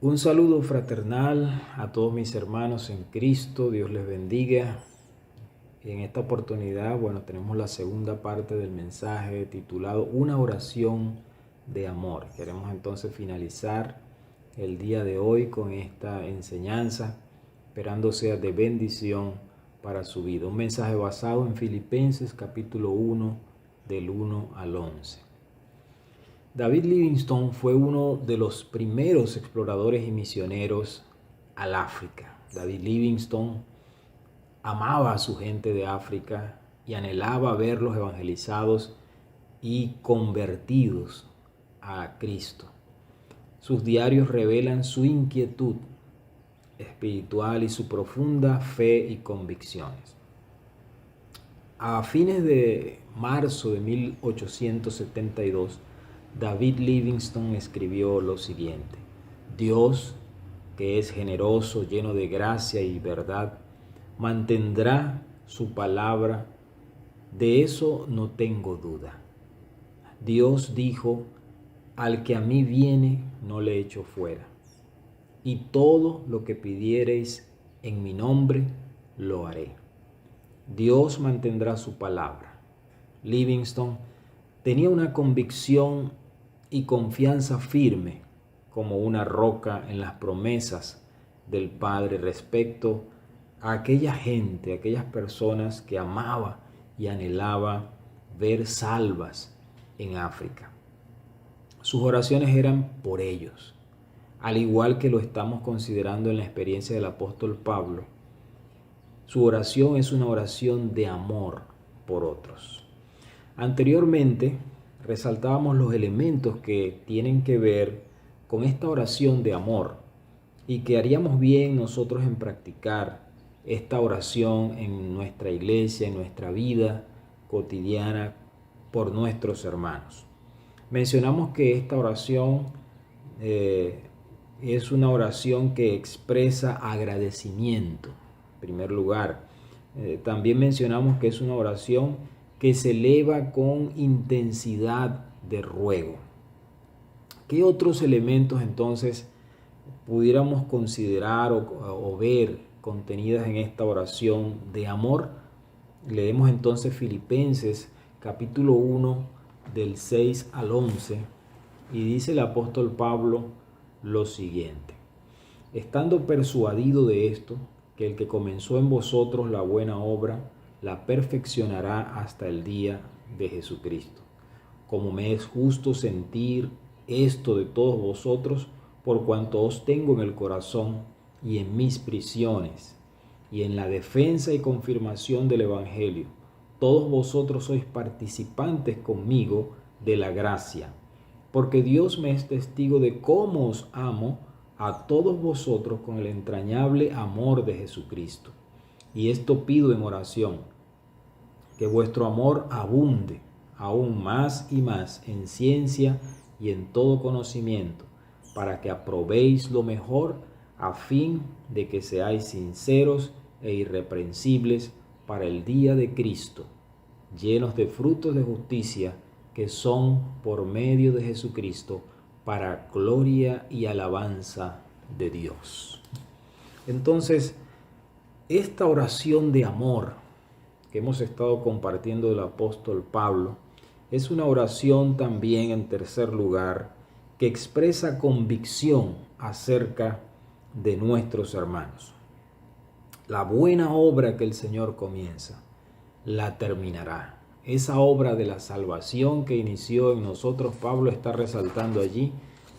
Un saludo fraternal a todos mis hermanos en Cristo, Dios les bendiga. En esta oportunidad, tenemos la segunda parte del mensaje titulado Una oración de amor. Queremos entonces finalizar el día de hoy con esta enseñanza, esperando sea de bendición para su vida. Un mensaje basado en Filipenses capítulo 1, del 1 al 11. David Livingstone fue uno de los primeros exploradores y misioneros al África. David Livingstone amaba a su gente de África y anhelaba verlos evangelizados y convertidos a Cristo. Sus diarios revelan su inquietud espiritual y su profunda fe y convicciones. A fines de marzo de 1872, David Livingstone escribió lo siguiente: Dios, que es generoso, lleno de gracia y verdad, mantendrá su palabra, de eso no tengo duda. Dios dijo: al que a mí viene, no le echo fuera. Y todo lo que pidiereis en mi nombre, lo haré. Dios mantendrá su palabra. Livingstone tenía una convicción y confianza firme como una roca en las promesas del Padre respecto a aquella gente, aquellas personas que amaba y anhelaba ver salvas en África. Sus oraciones eran por ellos, al igual que lo estamos considerando en la experiencia del apóstol Pablo. Su oración es una oración de amor por otros. Anteriormente, resaltábamos los elementos que tienen que ver con esta oración de amor y que haríamos bien nosotros en practicar esta oración en nuestra iglesia, en nuestra vida cotidiana por nuestros hermanos. Mencionamos que esta oración es una oración que expresa agradecimiento, en primer lugar. También mencionamos que es una oración que se eleva con intensidad de ruego. ¿Qué otros elementos entonces pudiéramos considerar o ver contenidas en esta oración de amor? Leemos entonces Filipenses capítulo 1 del 6 al 11 y dice el apóstol Pablo lo siguiente: estando persuadido de esto, que el que comenzó en vosotros la buena obra, la perfeccionará hasta el día de Jesucristo. Como me es justo sentir esto de todos vosotros, por cuanto os tengo en el corazón y en mis prisiones, y en la defensa y confirmación del Evangelio, todos vosotros sois participantes conmigo de la gracia, porque Dios me es testigo de cómo os amo a todos vosotros con el entrañable amor de Jesucristo. Y esto pido en oración, que vuestro amor abunde aún más y más en ciencia y en todo conocimiento, para que aprobéis lo mejor, a fin de que seáis sinceros e irreprensibles para el día de Cristo, llenos de frutos de justicia que son por medio de Jesucristo, para gloria y alabanza de Dios. Entonces, esta oración de amor que hemos estado compartiendo del apóstol Pablo es una oración también, en tercer lugar, que expresa convicción acerca de nuestros hermanos. La buena obra que el Señor comienza, la terminará. Esa obra de la salvación que inició en nosotros, Pablo está resaltando allí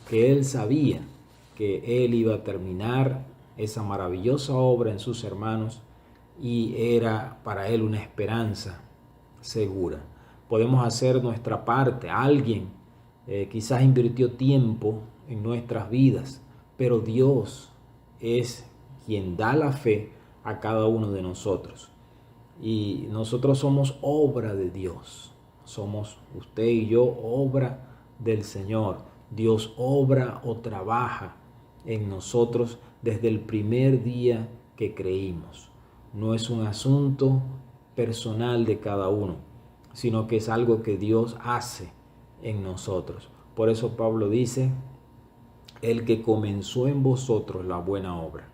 que él sabía que él iba a terminar esa maravillosa obra en sus hermanos y era para él una esperanza segura. Podemos hacer nuestra parte. Alguien quizás invirtió tiempo en nuestras vidas, pero Dios es quien da la fe a cada uno de nosotros. Y nosotros somos obra de Dios. Somos usted y yo obra del Señor. Dios obra o trabaja en nosotros desde el primer día que creímos. No es un asunto personal de cada uno, sino que es algo que Dios hace en nosotros. Por eso Pablo dice: el que comenzó en vosotros la buena obra.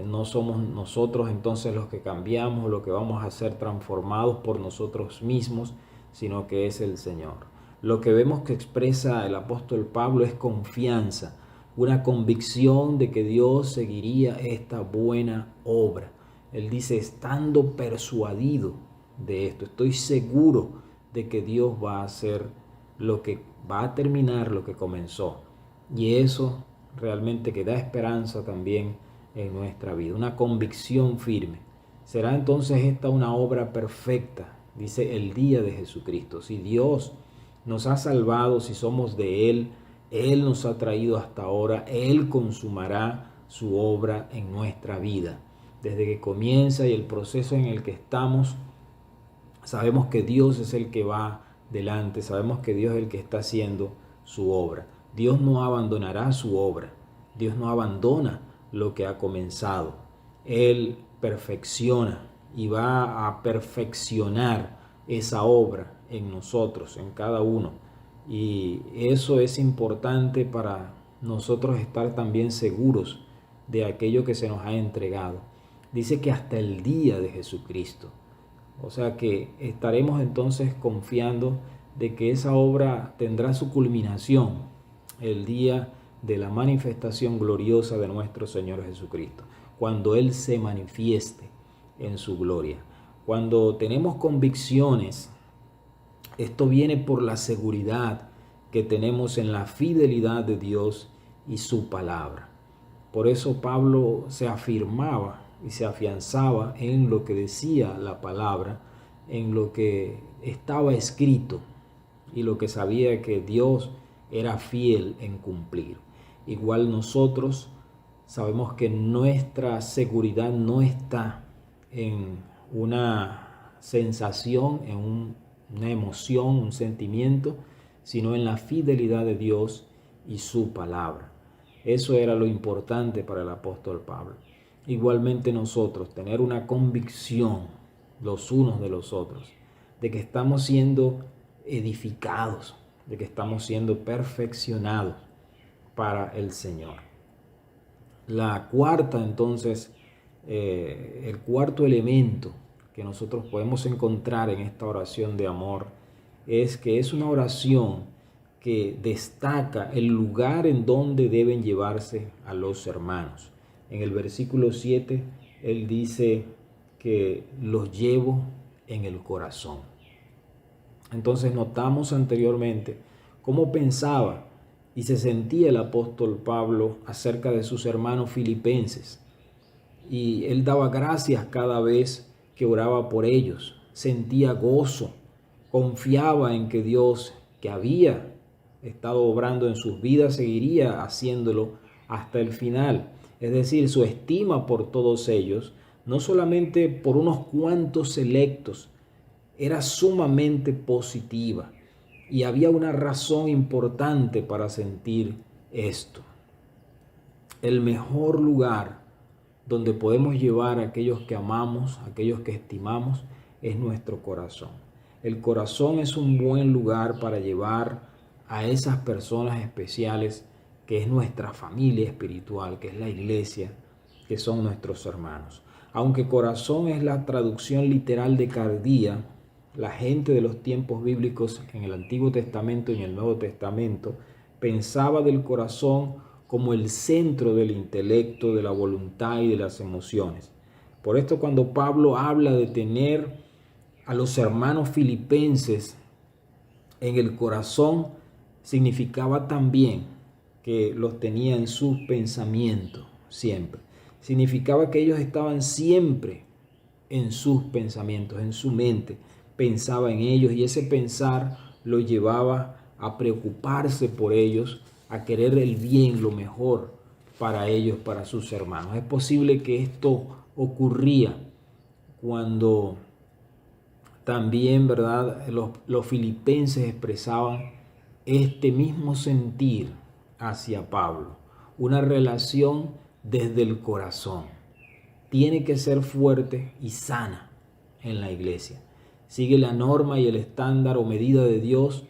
No somos nosotros entonces los que cambiamos, lo que vamos a ser transformados por nosotros mismos, sino que es el Señor. Lo que vemos que expresa el apóstol Pablo es confianza, una convicción de que Dios seguiría esta buena obra. Él dice, estando persuadido de esto, estoy seguro de que Dios va a hacer va a terminar lo que comenzó. Y eso realmente que da esperanza también en nuestra vida, una convicción firme. Será entonces esta una obra perfecta, dice el día de Jesucristo. Si Dios nos ha salvado, si somos de Él nos ha traído hasta ahora, Él consumará su obra en nuestra vida. Desde que comienza y el proceso en el que estamos, sabemos que Dios es el que va delante, sabemos que Dios es el que está haciendo su obra. Dios no abandonará su obra, Dios no abandona lo que ha comenzado. Él perfecciona y va a perfeccionar esa obra en nosotros, en cada uno. Y eso es importante para nosotros estar también seguros de aquello que se nos ha entregado. Dice que hasta el día de Jesucristo. O sea que estaremos entonces confiando de que esa obra tendrá su culminación el día de la manifestación gloriosa de nuestro Señor Jesucristo, cuando Él se manifieste en su gloria. Cuando tenemos convicciones, esto viene por la seguridad que tenemos en la fidelidad de Dios y su palabra. Por eso Pablo se afirmaba y se afianzaba en lo que decía la palabra, en lo que estaba escrito y lo que sabía que Dios era fiel en cumplir. Igual nosotros sabemos que nuestra seguridad no está en una sensación, en una emoción, un sentimiento, sino en la fidelidad de Dios y su palabra. Eso era lo importante para el apóstol Pablo. Igualmente nosotros, tener una convicción los unos de los otros, de que estamos siendo edificados, de que estamos siendo perfeccionados para el Señor. La cuarta, entonces, el cuarto elemento que nosotros podemos encontrar en esta oración de amor es que es una oración que destaca el lugar en donde deben llevarse a los hermanos. En el versículo 7, él dice que los llevo en el corazón. Entonces notamos anteriormente cómo pensaba y se sentía el apóstol Pablo acerca de sus hermanos filipenses. Y él daba gracias cada vez que oraba por ellos, sentía gozo, confiaba en que Dios, que había estado obrando en sus vidas, seguiría haciéndolo hasta el final. Es decir, su estima por todos ellos, no solamente por unos cuantos selectos, era sumamente positiva. Y había una razón importante para sentir esto. El mejor lugar donde podemos llevar a aquellos que amamos, a aquellos que estimamos, es nuestro corazón. El corazón es un buen lugar para llevar a esas personas especiales que es nuestra familia espiritual, que es la iglesia, que son nuestros hermanos. Aunque corazón es la traducción literal de cardía, la gente de los tiempos bíblicos en el Antiguo Testamento y en el Nuevo Testamento pensaba del corazón como el centro del intelecto, de la voluntad y de las emociones. Por esto cuando Pablo habla de tener a los hermanos filipenses en el corazón, significaba también que los tenía en sus pensamientos siempre. Significaba que ellos estaban siempre en sus pensamientos, en su mente. Pensaba en ellos y ese pensar lo llevaba a preocuparse por ellos, a querer el bien, lo mejor para ellos, para sus hermanos. Es posible que esto ocurría cuando también, ¿verdad?, los filipenses expresaban este mismo sentir hacia Pablo, una relación desde el corazón. Tiene que ser fuerte y sana en la iglesia. Sigue la norma y el estándar o medida de Dios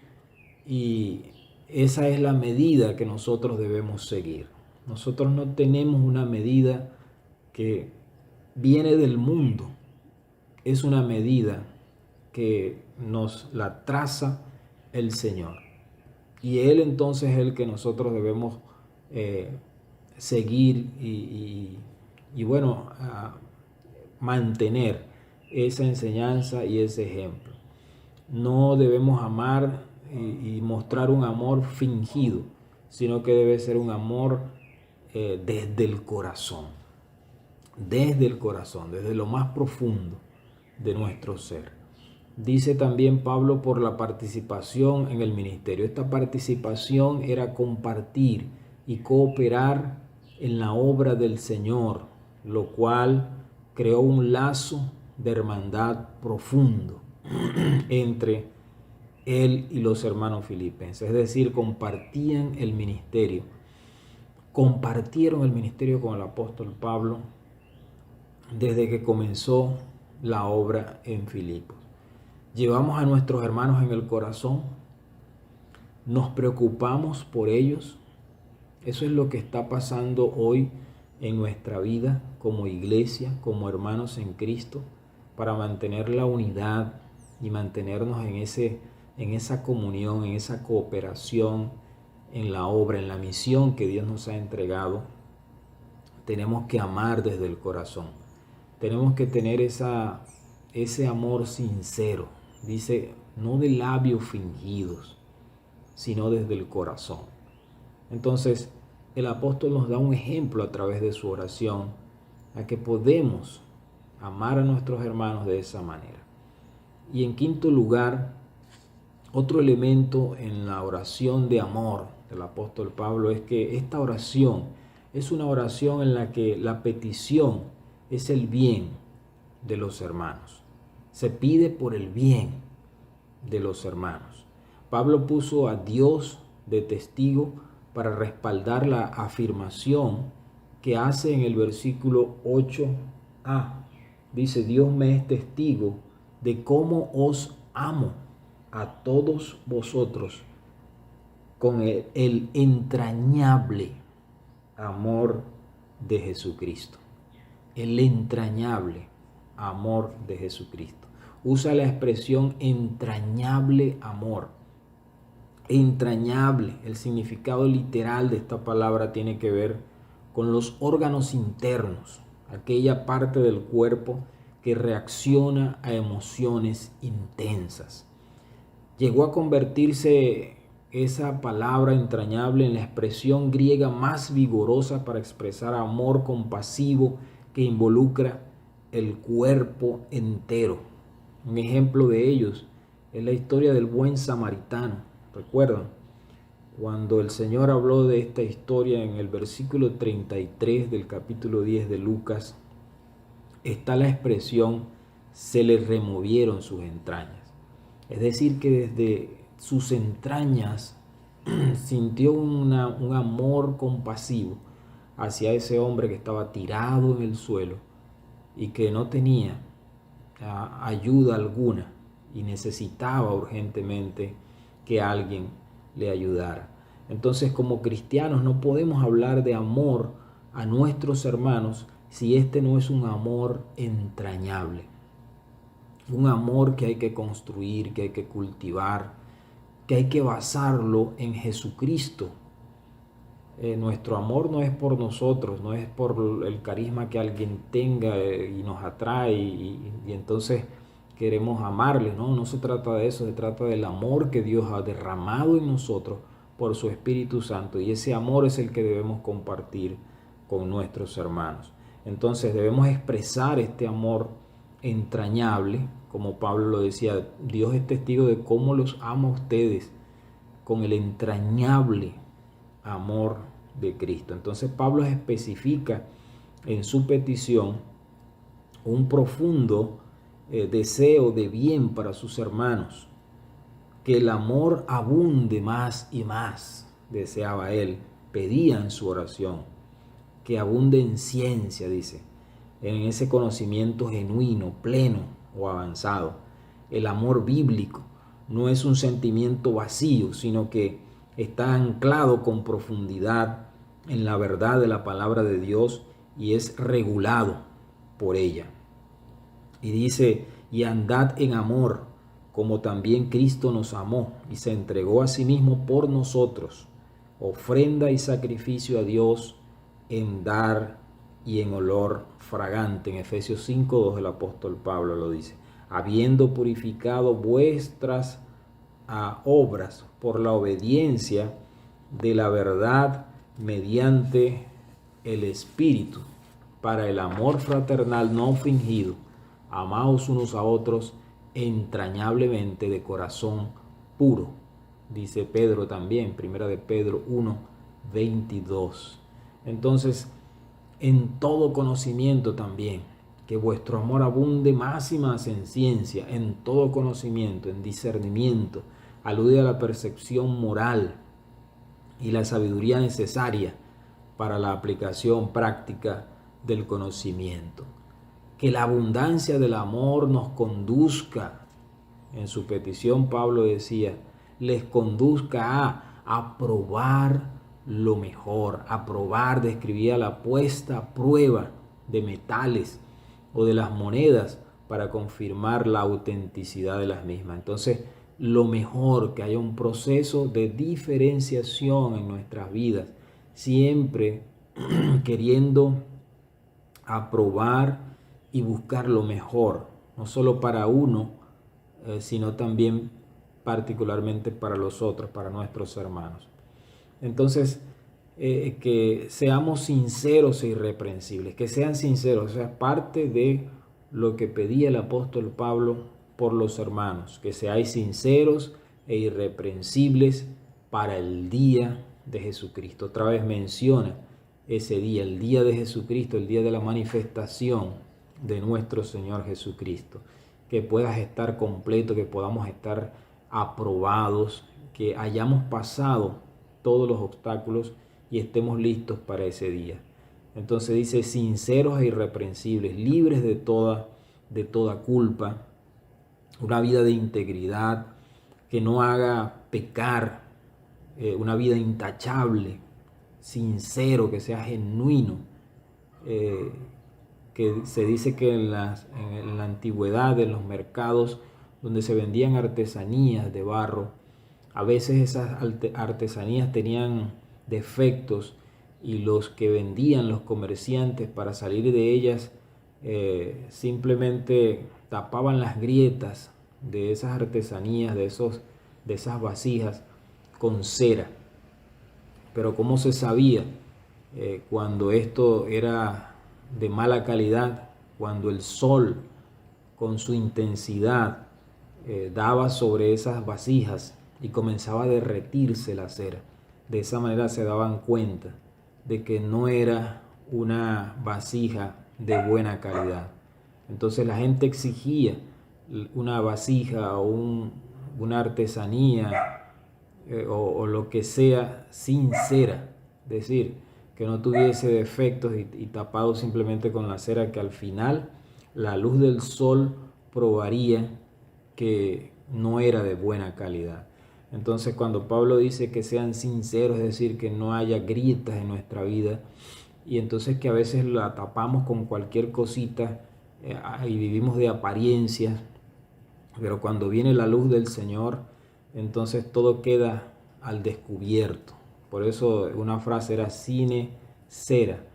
y esa es la medida que nosotros debemos seguir. Nosotros no tenemos una medida que viene del mundo, es una medida que nos la traza el Señor. Y Él entonces es el que nosotros debemos seguir y bueno, mantener esa enseñanza y ese ejemplo. No debemos amar y mostrar un amor fingido, sino que debe ser un amor desde el corazón, desde lo más profundo de nuestro ser. Dice también Pablo por la participación en el ministerio. Esta participación era compartir y cooperar en la obra del Señor, lo cual creó un lazo de hermandad profundo entre él y los hermanos filipenses. Es decir, compartieron el ministerio con el apóstol Pablo desde que comenzó la obra en Filipos. Llevamos a nuestros hermanos en el corazón, nos preocupamos por ellos. Eso es lo que está pasando hoy en nuestra vida como iglesia, como hermanos en Cristo, para mantener la unidad y mantenernos en esa comunión, en esa cooperación, en la obra, en la misión que Dios nos ha entregado. Tenemos que amar desde el corazón. Tenemos que tener ese amor sincero. Dice, no de labios fingidos, sino desde el corazón. Entonces, el apóstol nos da un ejemplo a través de su oración a que podemos amar a nuestros hermanos de esa manera. Y en quinto lugar, otro elemento en la oración de amor del apóstol Pablo es que esta oración es una oración en la que la petición es el bien de los hermanos. Se pide por el bien de los hermanos. Pablo puso a Dios de testigo para respaldar la afirmación que hace en el versículo 8a. Dice, Dios me es testigo de cómo os amo a todos vosotros con el entrañable amor de Jesucristo. El entrañable amor de Jesucristo. Usa la expresión entrañable amor. Entrañable, el significado literal de esta palabra tiene que ver con los órganos internos, aquella parte del cuerpo que reacciona a emociones intensas. Llegó a convertirse esa palabra entrañable en la expresión griega más vigorosa para expresar amor compasivo que involucra el cuerpo entero. Un ejemplo de ellos es la historia del buen samaritano. ¿Recuerdan? Cuando el Señor habló de esta historia en el versículo 33 del capítulo 10 de Lucas, está la expresión, se le removieron sus entrañas. Es decir, que desde sus entrañas sintió un amor compasivo hacia ese hombre que estaba tirado en el suelo y que no tenía ayuda alguna y necesitaba urgentemente que alguien le ayudara. Entonces, como cristianos no podemos hablar de amor a nuestros hermanos si este no es un amor entrañable. Un amor que hay que construir, que hay que cultivar, que hay que basarlo en Jesucristo. Nuestro amor no es por nosotros, no es por el carisma que alguien tenga y nos atrae y entonces queremos amarle, ¿no? No se trata de eso, se trata del amor que Dios ha derramado en nosotros por su Espíritu Santo, y ese amor es el que debemos compartir con nuestros hermanos. Entonces debemos expresar este amor entrañable, como Pablo lo decía, Dios es testigo de cómo los ama a ustedes con el entrañable amor de Cristo. Entonces Pablo especifica en su petición un profundo deseo de bien para sus hermanos, que el amor abunde más y más, deseaba él, pedía en su oración, que abunde en ciencia, dice, en ese conocimiento genuino, pleno o avanzado. El amor bíblico no es un sentimiento vacío, sino que está anclado con profundidad en la verdad de la palabra de Dios y es regulado por ella. Y dice, y andad en amor, como también Cristo nos amó y se entregó a sí mismo por nosotros, ofrenda y sacrificio a Dios en dar y en olor fragante. En Efesios 5:2 el apóstol Pablo lo dice. Habiendo purificado vuestras obras por la obediencia de la verdad mediante el Espíritu, para el amor fraternal no fingido, amaos unos a otros entrañablemente de corazón puro. Dice Pedro también, primera de Pedro 1:22. Entonces, en todo conocimiento también, que vuestro amor abunde más y más en ciencia, en todo conocimiento, en discernimiento, alude a la percepción moral y la sabiduría necesaria para la aplicación práctica del conocimiento. Que la abundancia del amor nos conduzca, en su petición Pablo decía, les conduzca a aprobar lo mejor. Aprobar describía la puesta a prueba de metales o de las monedas para confirmar la autenticidad de las mismas. Entonces, lo mejor, que haya un proceso de diferenciación en nuestras vidas, siempre queriendo aprobar y buscar lo mejor, no solo para uno, sino también particularmente para los otros, para nuestros hermanos. Entonces, que seamos sinceros e irreprensibles, que sean sinceros, o sea, parte de lo que pedía el apóstol Pablo por los hermanos, que seáis sinceros e irreprensibles para el día de Jesucristo. Otra vez menciona ese día, el día de Jesucristo, el día de la manifestación de nuestro Señor Jesucristo. Que puedas estar completo, que podamos estar aprobados, que hayamos pasado todos los obstáculos y estemos listos para ese día. Entonces dice, sinceros e irreprensibles, libres de toda culpa, una vida de integridad, que no haga pecar, una vida intachable, sincero, que sea genuino. Que se dice que en la antigüedad, en los mercados donde se vendían artesanías de barro, a veces esas artesanías tenían defectos y los que vendían, los comerciantes, para salir de ellas, simplemente tapaban las grietas de esas artesanías, de esas vasijas, con cera. Pero ¿cómo se sabía cuando esto era de mala calidad? Cuando el sol con su intensidad daba sobre esas vasijas y comenzaba a derretirse la cera. De esa manera se daban cuenta de que no era una vasija de buena calidad. Entonces la gente exigía una vasija o una artesanía o lo que sea sincera, es decir, que no tuviese defectos y tapado simplemente con la cera, que al final la luz del sol probaría que no era de buena calidad. Entonces, cuando Pablo dice que sean sinceros, es decir, que no haya grietas en nuestra vida, y entonces que a veces la tapamos con cualquier cosita y vivimos de apariencias, pero cuando viene la luz del Señor, entonces todo queda al descubierto. Por eso una frase era sine cera,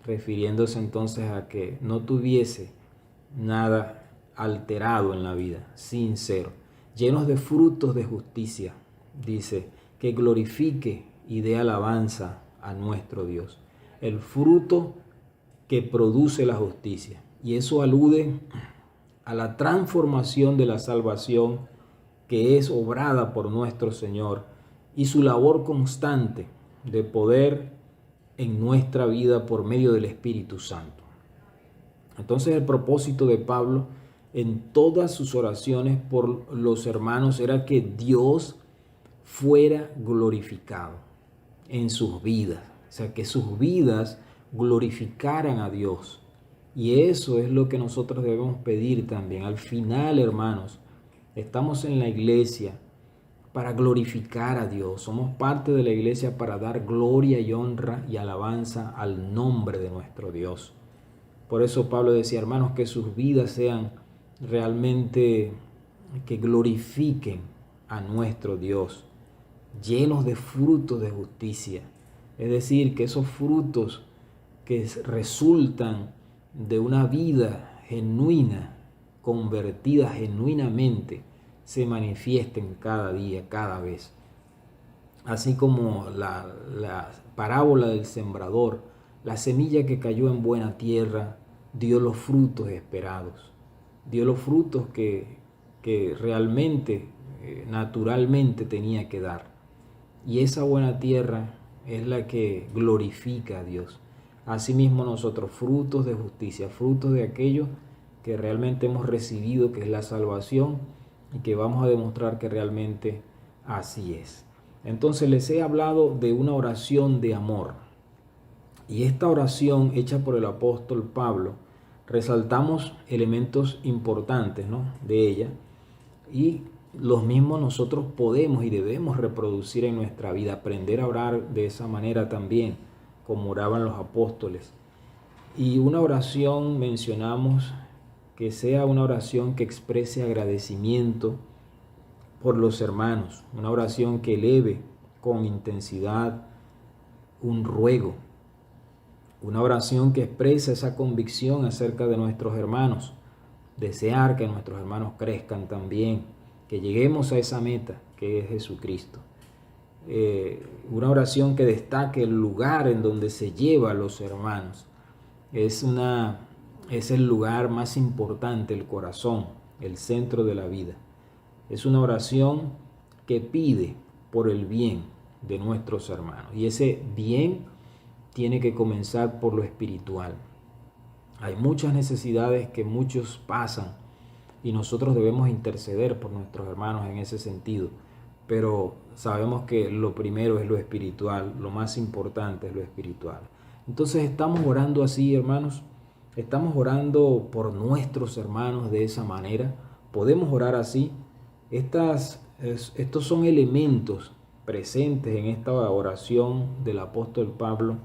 refiriéndose entonces a que no tuviese nada alterado en la vida, sincero, llenos de frutos de justicia, dice, que glorifique y dé alabanza a nuestro Dios. El fruto que produce la justicia. Y eso alude a la transformación de la salvación que es obrada por nuestro Señor y su labor constante de poder en nuestra vida por medio del Espíritu Santo. Entonces el propósito de Pablo en todas sus oraciones por los hermanos era que Dios fuera glorificado en sus vidas, o sea, que sus vidas glorificaran a Dios. Y eso es lo que nosotros debemos pedir también. Al final, hermanos, estamos en la iglesia para glorificar a Dios. Somos parte de la iglesia para dar gloria y honra y alabanza al nombre de nuestro Dios. Por eso Pablo decía, hermanos, que sus vidas sean realmente, que glorifiquen a nuestro Dios. llenos de frutos de justicia. Es decir, que esos frutos que resultan de una vida genuina, convertida genuinamente, se manifiesten cada día, cada vez. Así como la parábola del sembrador, la semilla que cayó en buena tierra dio los frutos esperados, dio los frutos que realmente, naturalmente tenía que dar. Y esa buena tierra es la que glorifica a Dios. Asimismo nosotros, frutos de justicia, frutos de aquello que realmente hemos recibido, que es la salvación, y que vamos a demostrar que realmente así es. Entonces les he hablado de una oración de amor. Y esta oración hecha por el apóstol Pablo, resaltamos elementos importantes, ¿no?, de ella, y los mismos nosotros podemos y debemos reproducir en nuestra vida, aprender a orar de esa manera también, como oraban los apóstoles. Y una oración, mencionamos, que sea una oración que exprese agradecimiento por los hermanos, una oración que eleve con intensidad un ruego, una oración que expresa esa convicción acerca de nuestros hermanos, desear que nuestros hermanos crezcan también, que lleguemos a esa meta que es Jesucristo. Una oración que destaque el lugar en donde se lleva a los hermanos. Es el lugar más importante, el corazón, el centro de la vida. Es una oración que pide por el bien de nuestros hermanos. Y ese bien tiene que comenzar por lo espiritual. Hay muchas necesidades que muchos pasan y nosotros debemos interceder por nuestros hermanos en ese sentido. Pero sabemos que lo primero es lo espiritual, lo más importante es lo espiritual. Entonces estamos orando así, hermanos. Estamos orando por nuestros hermanos de esa manera. Podemos orar así. Estos son elementos presentes en esta oración del apóstol Pablo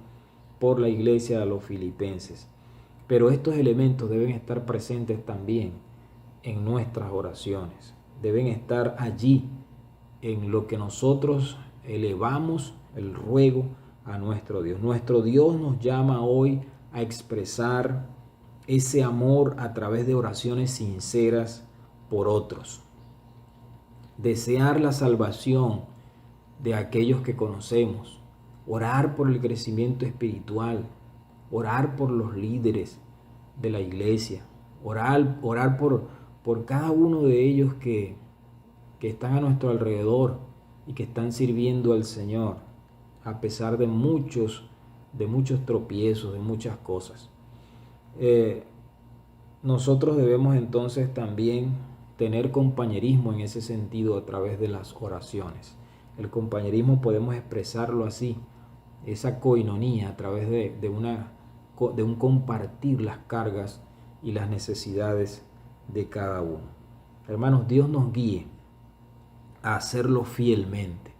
por la iglesia de los filipenses. Pero estos elementos deben estar presentes también en nuestras oraciones. Deben estar allí en lo que nosotros elevamos el ruego a nuestro Dios. Nuestro Dios nos llama hoy a expresar ese amor a través de oraciones sinceras por otros. Desear la salvación de aquellos que conocemos. Orar por el crecimiento espiritual. Orar por los líderes de la iglesia. Orar por cada uno de ellos que están a nuestro alrededor y que están sirviendo al Señor a pesar de muchos tropiezos, de muchas cosas. Nosotros debemos entonces también tener compañerismo en ese sentido a través de las oraciones. El compañerismo podemos expresarlo así, esa coinonía a través de un compartir las cargas y las necesidades de cada uno. Hermanos, Dios nos guíe a hacerlo fielmente.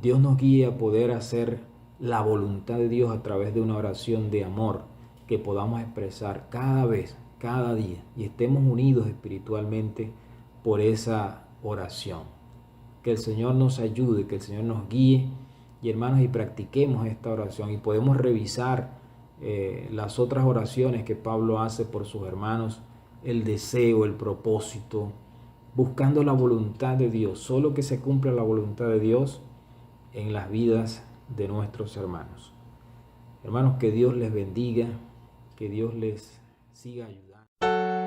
Dios nos guíe a poder hacer la voluntad de Dios a través de una oración de amor que podamos expresar cada vez, cada día, y estemos unidos espiritualmente por esa oración. Que el Señor nos ayude, que el Señor nos guíe, y hermanos, y practiquemos esta oración, y podemos revisar las otras oraciones que Pablo hace por sus hermanos, el deseo, el propósito, buscando la voluntad de Dios, solo que se cumpla la voluntad de Dios en las vidas de nuestros hermanos. Hermanos, que Dios les bendiga, que Dios les siga ayudando.